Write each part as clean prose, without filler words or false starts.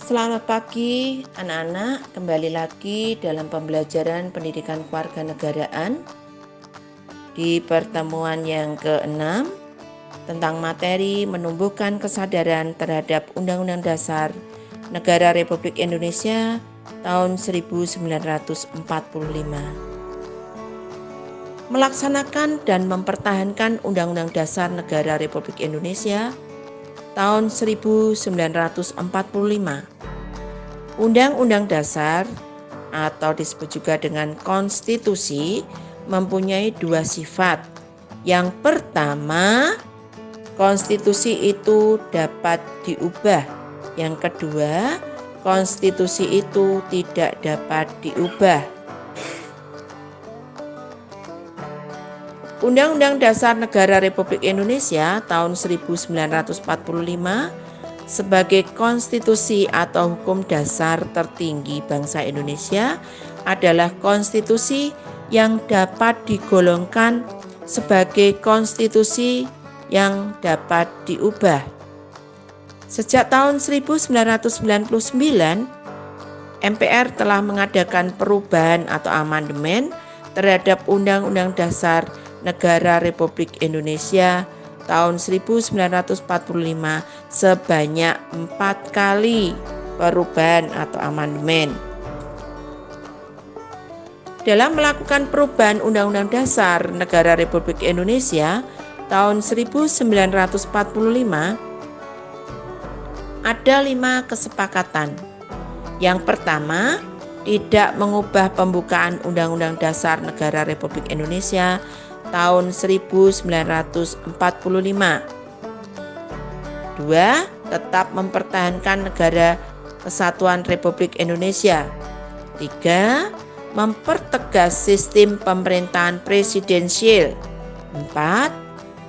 Selamat pagi anak-anak, kembali lagi dalam pembelajaran pendidikan kewarganegaraan di pertemuan yang ke-6 tentang materi menumbuhkan kesadaran terhadap Undang-Undang Dasar Negara Republik Indonesia tahun 1945. Melaksanakan dan mempertahankan Undang-Undang Dasar Negara Republik Indonesia tahun 1945. Undang-Undang Dasar atau disebut juga dengan konstitusi mempunyai dua sifat. Yang pertama, konstitusi itu dapat diubah. Yang kedua, konstitusi itu tidak dapat diubah. Undang-Undang Dasar Negara Republik Indonesia tahun 1945 sebagai konstitusi atau hukum dasar tertinggi bangsa Indonesia adalah konstitusi yang dapat digolongkan sebagai konstitusi yang dapat diubah. Sejak tahun 1999, MPR telah mengadakan perubahan atau amandemen terhadap Undang-Undang Dasar Negara Republik Indonesia tahun 1945 sebanyak 4 kali perubahan atau amandemen. Dalam melakukan perubahan Undang-Undang Dasar Negara Republik Indonesia tahun 1945 ada 5 kesepakatan. Yang pertama, tidak mengubah pembukaan Undang-Undang Dasar Negara Republik Indonesia tahun 1945. 2. Tetap mempertahankan Negara Kesatuan Republik Indonesia. 3. Mempertegas sistem pemerintahan presidensial. 4.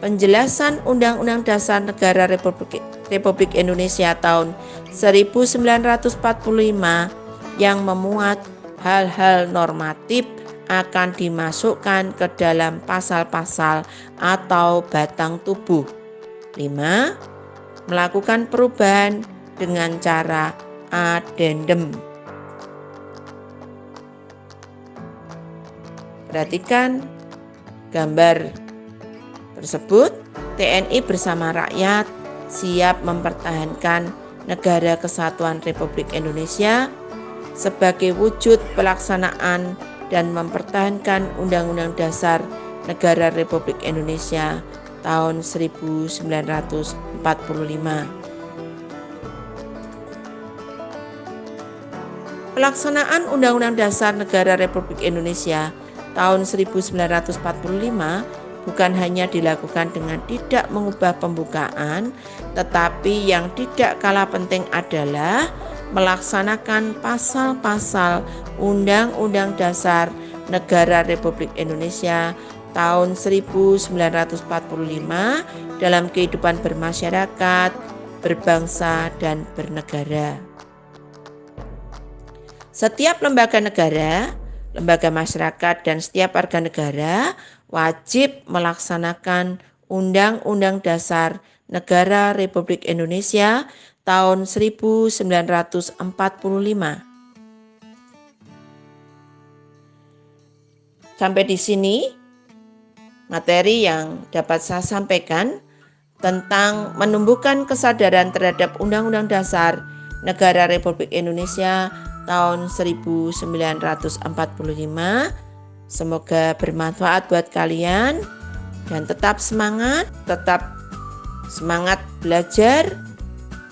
Penjelasan Undang-Undang Dasar Negara Republik Indonesia tahun 1945 yang memuat hal-hal normatif akan dimasukkan ke dalam pasal-pasal atau batang tubuh. 5. Melakukan perubahan dengan cara adendum. Perhatikan gambar tersebut. TNI bersama rakyat siap mempertahankan Negara Kesatuan Republik Indonesia sebagai wujud pelaksanaan dan mempertahankan Undang-Undang Dasar Negara Republik Indonesia tahun 1945. Pelaksanaan Undang-Undang Dasar Negara Republik Indonesia tahun 1945 bukan hanya dilakukan dengan tidak mengubah pembukaan, tetapi yang tidak kalah penting adalah melaksanakan pasal-pasal Undang-Undang Dasar Negara Republik Indonesia tahun 1945 dalam kehidupan bermasyarakat, berbangsa, dan bernegara. Setiap lembaga negara, lembaga masyarakat, dan setiap warga negara wajib melaksanakan Undang-Undang Dasar Negara Republik Indonesia tahun 1945. Sampai di sini materi yang dapat saya sampaikan tentang menumbuhkan kesadaran terhadap Undang-Undang Dasar Negara Republik Indonesia tahun 1945. Semoga bermanfaat buat kalian dan tetap semangat belajar.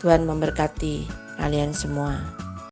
Tuhan memberkati kalian semua.